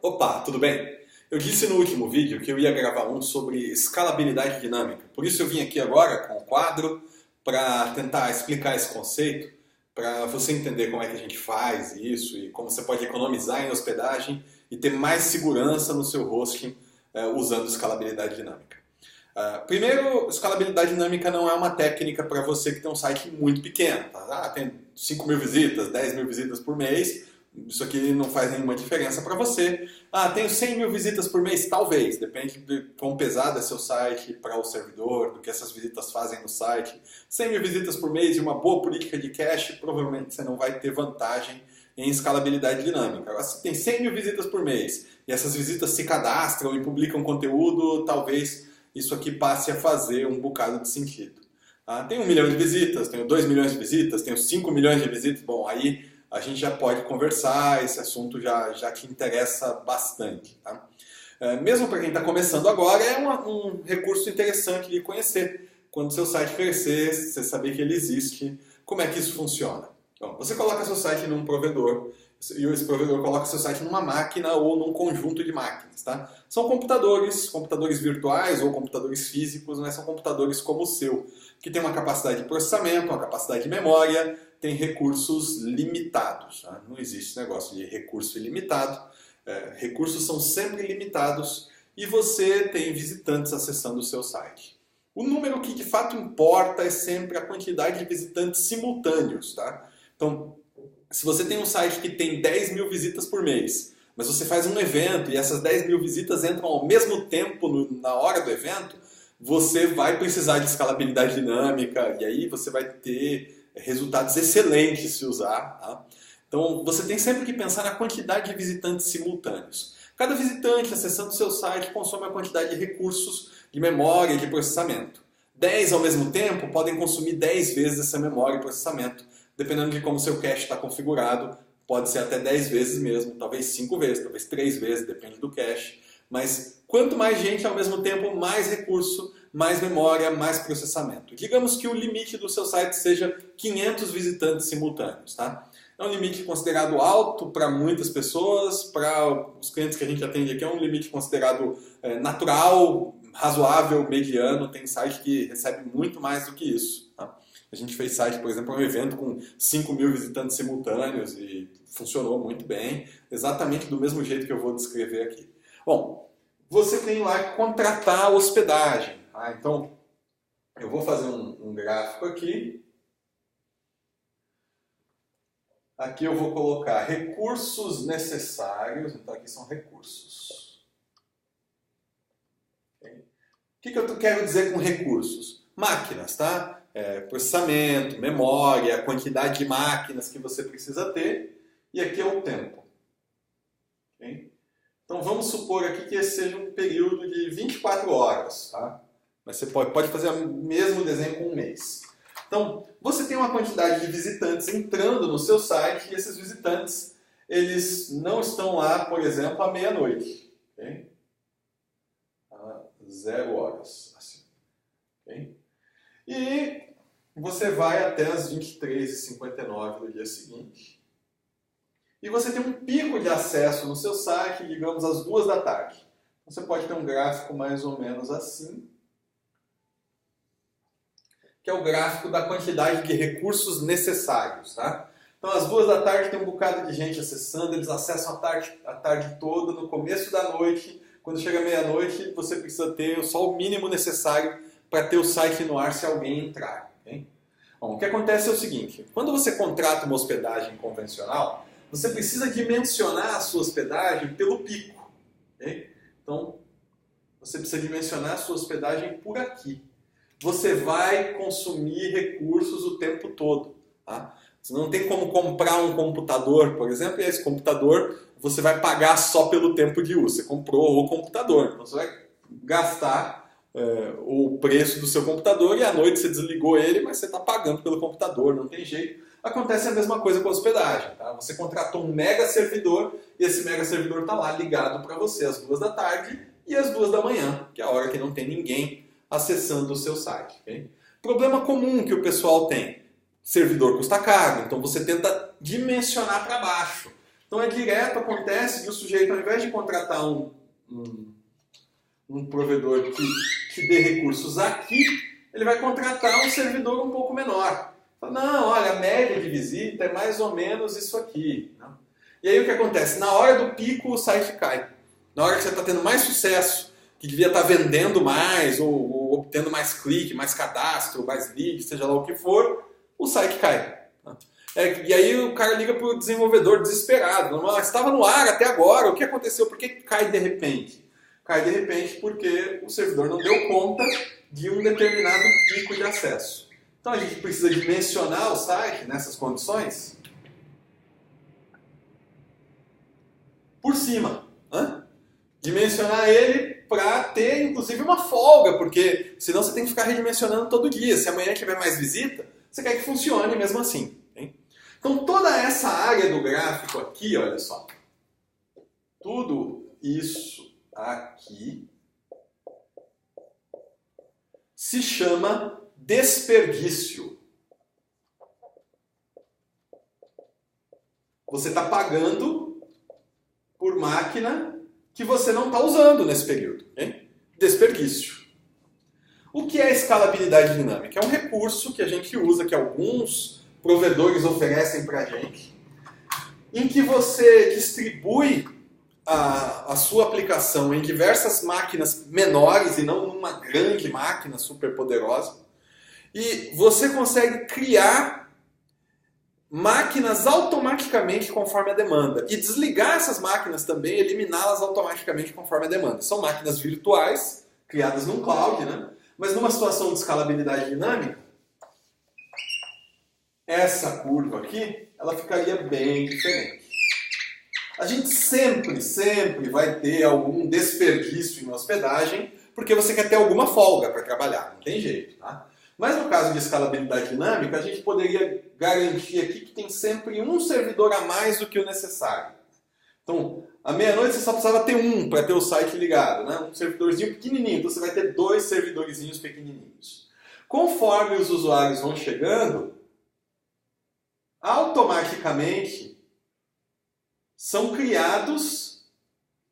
Opa, tudo bem? Eu disse no último vídeo que eu ia gravar um sobre escalabilidade dinâmica. Por isso eu vim aqui agora com o quadro para tentar explicar esse conceito, para você entender como é que a gente faz isso e como você pode economizar em hospedagem e ter mais segurança no seu hosting usando escalabilidade dinâmica. Primeiro, escalabilidade dinâmica não é uma técnica para você que tem um site muito pequeno. Tá? Tem 5.000 visitas, 10.000 visitas por mês. Isso aqui não faz nenhuma diferença para você. Tenho 100.000 visitas por mês? Talvez. Depende de quão pesado é seu site para o servidor, do que essas visitas fazem no site. 100.000 visitas por mês e uma boa política de cache, provavelmente você não vai ter vantagem em escalabilidade dinâmica. Agora, se tem 100.000 visitas por mês e essas visitas se cadastram e publicam conteúdo, talvez isso aqui passe a fazer um bocado de sentido. Tenho 1 milhão de visitas, tenho 2 milhões de visitas, tenho 5 milhões de visitas. Bom, aí a gente já pode conversar, esse assunto já te interessa bastante. Tá? Mesmo para quem está começando agora, é um recurso interessante de conhecer. Quando seu site crescer, você saber que ele existe, como é que isso funciona? Bom, você coloca seu site num provedor, e esse provedor coloca seu site numa máquina ou num conjunto de máquinas. Tá? São computadores virtuais ou computadores físicos, mas são computadores como o seu, que tem uma capacidade de processamento, uma capacidade de memória, tem recursos limitados. Tá? Não existe esse negócio de recurso ilimitado. Recursos são sempre limitados e você tem visitantes acessando o seu site. O número que de fato importa é sempre a quantidade de visitantes simultâneos. Tá? Então, se você tem um site que tem 10.000 visitas por mês, mas você faz um evento e essas 10.000 visitas entram ao mesmo tempo na hora do evento, você vai precisar de escalabilidade dinâmica e aí você vai ter resultados excelentes se usar. Tá? Então, você tem sempre que pensar na quantidade de visitantes simultâneos. Cada visitante acessando o seu site consome a quantidade de recursos de memória e de processamento. 10 ao mesmo tempo podem consumir 10 vezes essa memória e processamento. Dependendo de como o seu cache está configurado, pode ser até 10 vezes mesmo, talvez 5 vezes, talvez 3 vezes, depende do cache. Mas quanto mais gente ao mesmo tempo, mais recurso, mais memória, mais processamento. Digamos que o limite do seu site seja 500 visitantes simultâneos. Tá? É um limite considerado alto para muitas pessoas, para os clientes que a gente atende aqui é um limite considerado natural, razoável, mediano. Tem site que recebe muito mais do que isso. Tá? A gente fez site, por exemplo, um evento com 5.000 visitantes simultâneos e funcionou muito bem, exatamente do mesmo jeito que eu vou descrever aqui. Bom, você tem lá que contratar hospedagem. Tá? Então, eu vou fazer um gráfico aqui. Aqui eu vou colocar recursos necessários. Então, aqui são recursos. Okay? O que eu quero dizer com recursos? Máquinas, tá? Processamento, memória, a quantidade de máquinas que você precisa ter, e aqui é o tempo. Okay? Então vamos supor aqui que esse seja um período de 24 horas. Tá? Mas você pode fazer o mesmo desenho com um mês. Então você tem uma quantidade de visitantes entrando no seu site, e esses visitantes eles não estão lá, por exemplo, à meia-noite. Okay? A 0 horas. Assim. Okay? E você vai até as 23h59 do dia seguinte. E você tem um pico de acesso no seu site, digamos, às 2 da tarde. Você pode ter um gráfico mais ou menos assim, que é o gráfico da quantidade de recursos necessários. Tá? Então, às 2 da tarde tem um bocado de gente acessando, eles acessam a tarde toda, no começo da noite. Quando chega meia-noite, você precisa ter só o mínimo necessário para ter o site no ar se alguém entrar. Okay? Bom, o que acontece é o seguinte, quando você contrata uma hospedagem convencional, você precisa dimensionar a sua hospedagem pelo pico. Okay? Então, você precisa dimensionar a sua hospedagem por aqui. Você vai consumir recursos o tempo todo. Tá? Você não tem como comprar um computador, por exemplo, e esse computador você vai pagar só pelo tempo de uso. Você comprou o computador, então você vai gastar o preço do seu computador e à noite você desligou ele, mas você está pagando pelo computador, não tem jeito. Acontece a mesma coisa com a hospedagem. Tá? Você contratou um mega servidor e esse mega servidor está lá ligado para você às 2 da tarde e às 2 da manhã, que é a hora que não tem ninguém acessando o seu site. Okay? Problema comum que o pessoal tem. Servidor custa caro, então você tenta dimensionar para baixo. Então é direto, acontece que o sujeito, ao invés de contratar um provedor que dê recursos aqui, ele vai contratar um servidor um pouco menor. Fala, não, olha, a média de visita é mais ou menos isso aqui. E aí o que acontece? Na hora do pico o site cai. Na hora que você está tendo mais sucesso, que devia estar vendendo mais, ou obtendo mais clique, mais cadastro, mais lead, seja lá o que for, o site cai. E aí o cara liga para o desenvolvedor desesperado. Estava no ar até agora, o que aconteceu? Por que cai de repente? Cai de repente porque o servidor não deu conta de um determinado pico de acesso. Então a gente precisa dimensionar o site nessas condições por cima. Dimensionar ele para ter inclusive uma folga, porque senão você tem que ficar redimensionando todo dia. Se amanhã tiver mais visita, você quer que funcione mesmo assim. Hein? Então toda essa área do gráfico aqui, olha só, tudo isso aqui se chama desperdício. Você está pagando por máquina que você não está usando nesse período. Hein? Desperdício. O que é escalabilidade dinâmica? É um recurso que a gente usa, que alguns provedores oferecem para a gente, em que você distribui a sua aplicação em diversas máquinas menores e não numa grande máquina super poderosa. E você consegue criar máquinas automaticamente conforme a demanda. E desligar essas máquinas também, eliminá-las automaticamente conforme a demanda. São máquinas virtuais, criadas num cloud, né? Mas numa situação de escalabilidade dinâmica, essa curva aqui, ela ficaria bem diferente. A gente sempre vai ter algum desperdício em hospedagem, porque você quer ter alguma folga para trabalhar, não tem jeito, tá? Mas no caso de escalabilidade dinâmica, a gente poderia garantir aqui que tem sempre um servidor a mais do que o necessário. Então, à meia-noite você só precisava ter um para ter o site ligado, né? Um servidorzinho pequenininho, então você vai ter 2 servidorzinhos pequenininhos. Conforme os usuários vão chegando, automaticamente são criados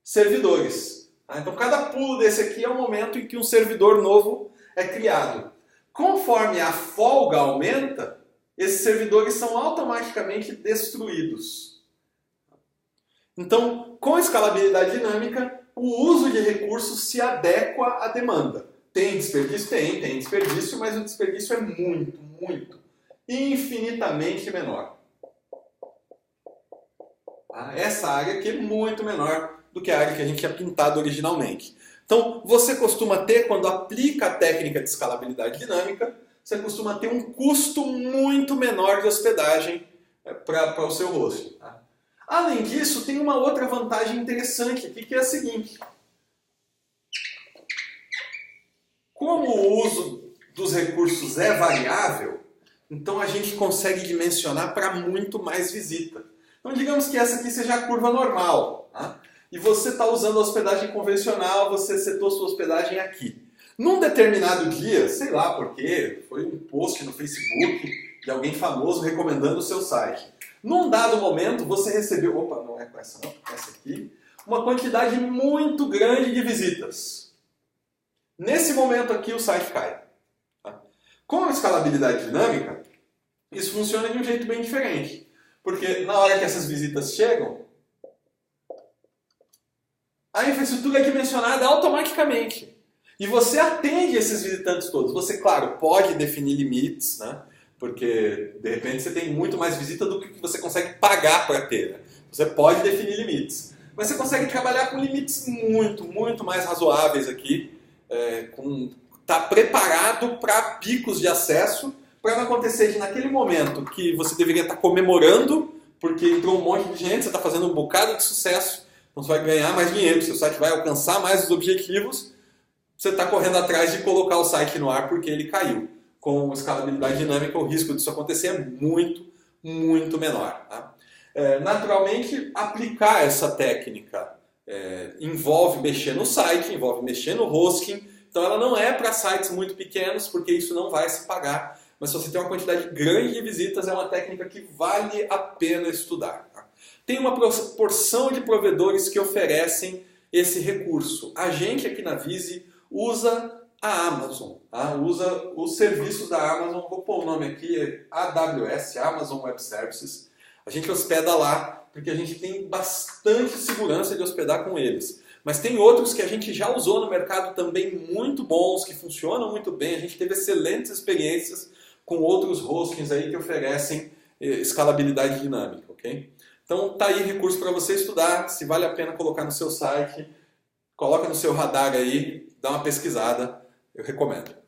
servidores. Então, cada pulo desse aqui é um momento em que um servidor novo é criado. Conforme a folga aumenta, esses servidores são automaticamente destruídos. Então, com escalabilidade dinâmica, o uso de recursos se adequa à demanda. Tem desperdício? Tem desperdício, mas o desperdício é muito, infinitamente menor. Essa área aqui é muito menor do que a área que a gente tinha pintado originalmente. Então, você costuma ter, quando aplica a técnica de escalabilidade dinâmica, você costuma ter um custo muito menor de hospedagem para o seu host. Tá? Além disso, tem uma outra vantagem interessante aqui, que é a seguinte. Como o uso dos recursos é variável, então a gente consegue dimensionar para muito mais visita. Então, digamos que essa aqui seja a curva normal. Tá? E você está usando a hospedagem convencional, você setou sua hospedagem aqui. Num determinado dia, sei lá porquê, foi um post no Facebook de alguém famoso recomendando o seu site. Num dado momento, você recebeu, opa, não é com essa não, com essa aqui, uma quantidade muito grande de visitas. Nesse momento aqui, o site cai. Tá? Com a escalabilidade dinâmica, isso funciona de um jeito bem diferente. Porque na hora que essas visitas chegam, a infraestrutura é dimensionada automaticamente. E você atende esses visitantes todos. Você, claro, pode definir limites, né? Porque, de repente, você tem muito mais visita do que você consegue pagar para ter. Né? Você pode definir limites. Mas você consegue trabalhar com limites muito mais razoáveis aqui. Tá preparado para picos de acesso, para não acontecer de naquele momento que você deveria estar comemorando, porque entrou um monte de gente, você está fazendo um bocado de sucesso, então você vai ganhar mais dinheiro, seu site vai alcançar mais os objetivos, você está correndo atrás de colocar o site no ar porque ele caiu. Com escalabilidade dinâmica, o risco disso acontecer é muito menor. Tá? Naturalmente, aplicar essa técnica envolve mexer no site, envolve mexer no hosting, então ela não é para sites muito pequenos, porque isso não vai se pagar. Mas se você tem uma quantidade grande de visitas, é uma técnica que vale a pena estudar. Tá? Tem uma porção de provedores que oferecem esse recurso. A gente aqui na Vise usa a Amazon, tá? Usa os serviços da Amazon, vou pôr o nome aqui, AWS, Amazon Web Services. A gente hospeda lá porque a gente tem bastante segurança de hospedar com eles. Mas tem outros que a gente já usou no mercado também muito bons, que funcionam muito bem. A gente teve excelentes experiências com outros hostings aí que oferecem escalabilidade dinâmica, ok? Então tá aí recurso para você estudar, se vale a pena colocar no seu site, coloca no seu radar aí, dá uma pesquisada, eu recomendo.